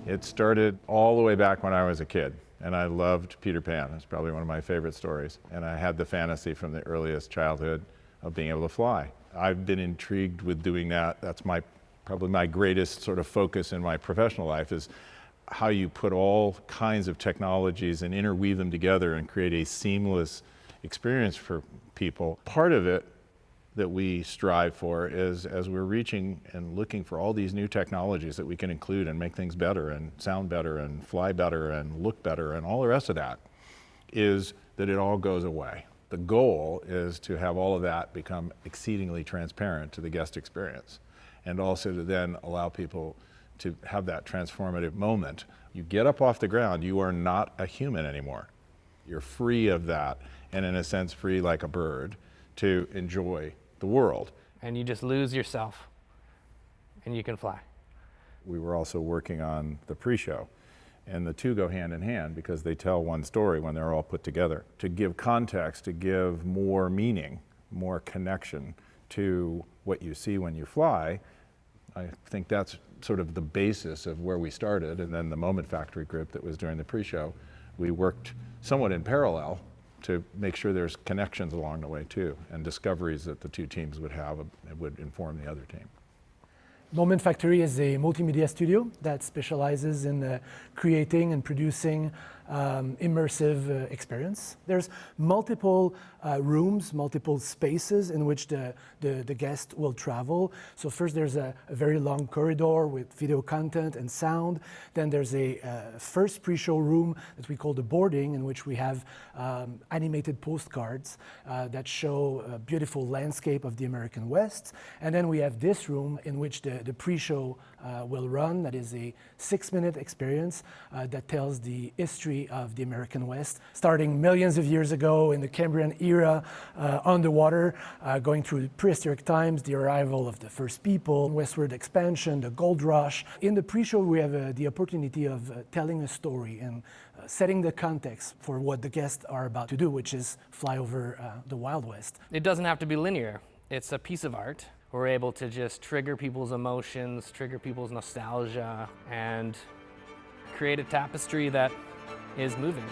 It started all the way back when I was a kid, and I loved Peter Pan. It's probably one of my favorite stories. And I had the fantasy from the earliest childhood of being able to fly. I've been intrigued with doing that. That's probably my greatest sort of focus in my professional life, is how you put all kinds of technologies and interweave them together and create a seamless experience for people. Part of it that we strive for is, as we're reaching and looking for all these new technologies that we can include and make things better and sound better and fly better and look better and all the rest of that, is that it all goes away. The goal is to have all of that become exceedingly transparent to the guest experience, and also to then allow people to have that transformative moment. You get up off the ground, you are not a human anymore. You're free of that, and in a sense free like a bird to enjoy the world. And you just lose yourself and you can fly. We were also working on the pre-show, and the two go hand in hand because they tell one story when they're all put together. To give context, to give more meaning, more connection to what you see when you fly, I think that's sort of the basis of where we started. And then the Moment Factory group that was doing the pre-show, we worked somewhat in parallel to make sure there's connections along the way too, and discoveries that the two teams would have would inform the other team. Moment Factory is a multimedia studio that specializes in creating and producing immersive experience. There's multiple rooms, multiple spaces in which the guest will travel. So first there's a very long corridor with video content and sound. Then there's a first pre-show room that we call the boarding, in which we have animated postcards that show a beautiful landscape of the American West. And then we have this room in which the pre-show will run. That is a 6-minute experience that tells the history of the American West, starting millions of years ago in the Cambrian era underwater, going through prehistoric times, the arrival of the first people, westward expansion, the gold rush. In the pre-show, we have the opportunity of telling a story and setting the context for what the guests are about to do, which is fly over the Wild West. It doesn't have to be linear. It's a piece of art. We're able to just trigger people's emotions, trigger people's nostalgia, and create a tapestry that is moving.